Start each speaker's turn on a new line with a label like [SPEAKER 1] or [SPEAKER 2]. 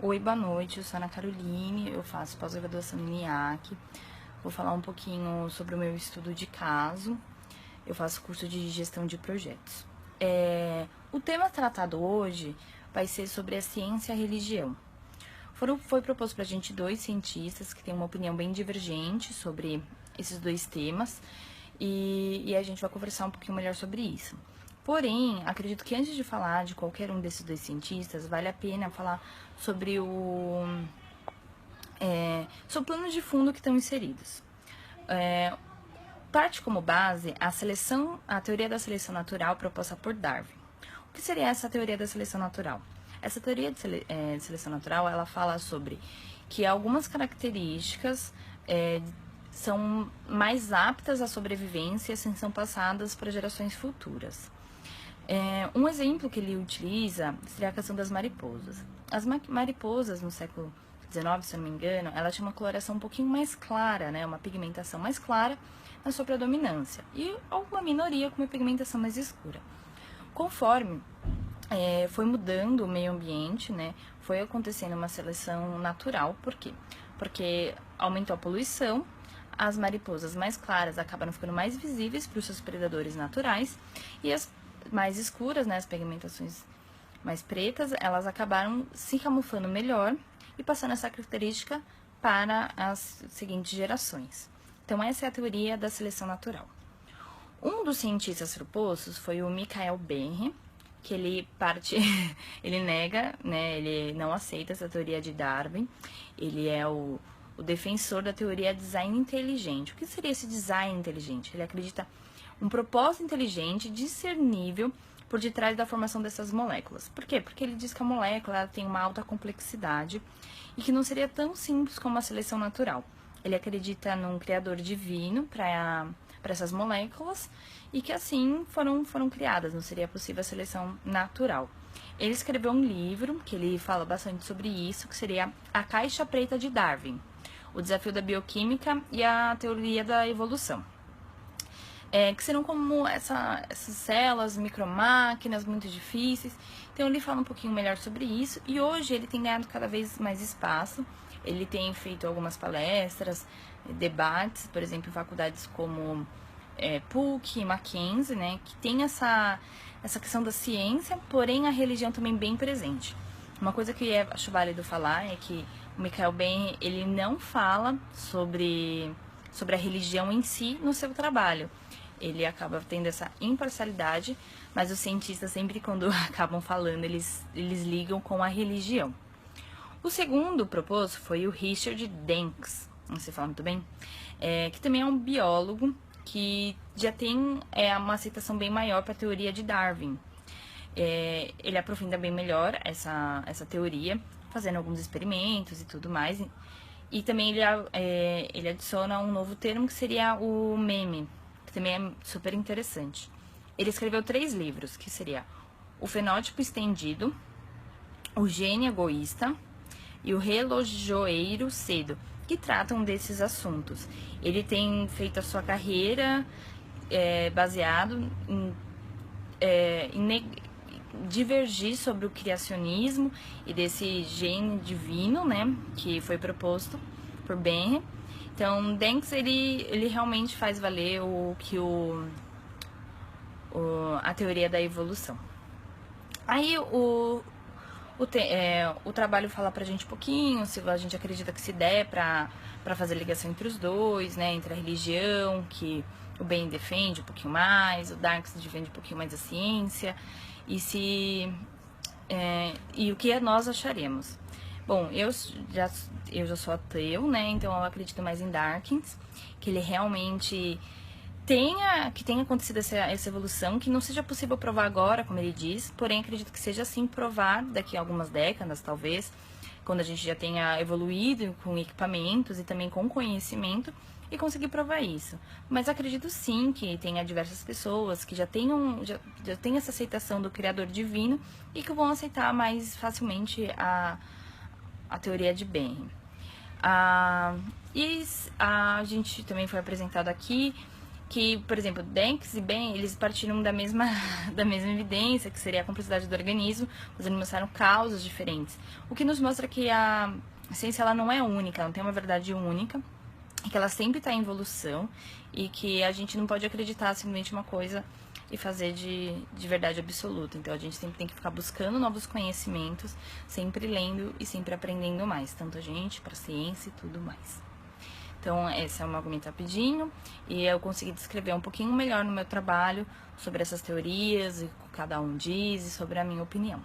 [SPEAKER 1] Oi, boa noite, eu sou Ana Caroline, eu faço pós-graduação em IAC. Vou falar um pouquinho sobre o meu estudo de caso. Eu faço curso de gestão de projetos. O tema tratado hoje vai ser sobre a ciência e a religião. Foi proposto para a gente dois cientistas que têm uma opinião bem divergente sobre esses dois temas e a gente vai conversar um pouquinho melhor sobre isso. Porém, acredito que antes de falar de qualquer um desses dois cientistas, vale a pena falar sobre sobre o plano de fundo que estão inseridos. Parte como base a teoria da seleção natural proposta por Darwin. O que seria essa teoria da seleção natural? Essa teoria de seleção natural, ela fala sobre que algumas características são mais aptas à sobrevivência e assim são passadas para gerações futuras. Um exemplo que ele utiliza seria a questão das mariposas. As mariposas no século XIX, se eu não me engano, ela tinha uma coloração um pouquinho mais clara, né, uma pigmentação mais clara na sua predominância, e alguma minoria com uma pigmentação mais escura. Conforme foi mudando o meio ambiente, né, foi acontecendo uma seleção natural. Por quê? Porque aumentou a poluição, as mariposas mais claras acabaram ficando mais visíveis para os seus predadores naturais, e as mais escuras, né, as pigmentações mais pretas, elas acabaram se camuflando melhor e passando essa característica para as seguintes gerações. Então, essa é a teoria da seleção natural. Um dos cientistas propostos foi o Michael Benhe, que ele nega, né, ele não aceita essa teoria de Darwin. Ele é o defensor da teoria design inteligente. O que seria esse design inteligente? Ele acredita um propósito inteligente, discernível, por detrás da formação dessas moléculas. Por quê? Porque ele diz que a molécula ela tem uma alta complexidade e que não seria tão simples como a seleção natural. Ele acredita num criador divino para essas moléculas e que assim foram criadas, não seria possível a seleção natural. Ele escreveu um livro que ele fala bastante sobre isso, que seria A Caixa Preta de Darwin, o desafio da bioquímica e a teoria da evolução. Que serão como essas células, micromáquinas muito difíceis. Então ele fala um pouquinho melhor sobre isso e hoje ele tem ganhado cada vez mais espaço. Ele tem feito algumas palestras, debates, por exemplo, em faculdades como PUC e Mackenzie, né, que tem essa questão da ciência, porém a religião também bem presente. Uma coisa que acho válido falar é que o Michael Benhe, ele não fala sobre a religião em si no seu trabalho. Ele acaba tendo essa imparcialidade, mas os cientistas sempre quando acabam falando, eles ligam com a religião. O segundo proposto foi o Richard Dawkins, não sei falar muito bem, que também é um biólogo que já tem uma aceitação bem maior para a teoria de Darwin. Ele aprofunda bem melhor essa teoria, fazendo alguns experimentos e tudo mais. E também ele adiciona um novo termo que seria o meme, que também é super interessante. Ele escreveu 3 livros, que seria O Fenótipo Estendido, O Gene Egoísta e O Relojoeiro Cedo, que tratam desses assuntos. Ele tem feito a sua carreira baseado em divergir sobre o criacionismo e desse gene divino, né, que foi proposto por Benhe. Então, Dawkins, ele realmente faz valer a teoria da evolução. Aí, o trabalho fala pra gente um pouquinho, se a gente acredita que se der pra fazer ligação entre os dois, né, entre a religião, que o Benhe defende um pouquinho mais, o Dawkins defende um pouquinho mais a ciência, e o que nós acharemos. Bom, eu já sou ateu, né, então eu acredito mais em Dawkins, que ele realmente tenha acontecido essa evolução, que não seja possível provar agora, como ele diz, porém acredito que seja assim provar daqui a algumas décadas, talvez, quando a gente já tenha evoluído com equipamentos e também com conhecimento e conseguir provar isso. Mas acredito sim que tenha diversas pessoas que já tenham essa aceitação do Criador Divino e que vão aceitar mais facilmente a teoria de Benhe. E a gente também foi apresentado aqui que, por exemplo, Denks e Ben, eles partiram da mesma, da mesma evidência, que seria a complexidade do organismo, mas eles mostraram causas diferentes. O que nos mostra que a ciência ela não é única, ela não tem uma verdade única, e que ela sempre está em evolução, e que a gente não pode acreditar simplesmente uma coisa e fazer de verdade absoluta. Então a gente sempre tem que ficar buscando novos conhecimentos, sempre lendo e sempre aprendendo mais, tanto a gente, para a ciência e tudo mais. Então, esse é um argumento rapidinho, e eu consegui descrever um pouquinho melhor no meu trabalho sobre essas teorias, e o que cada um diz, e sobre a minha opinião.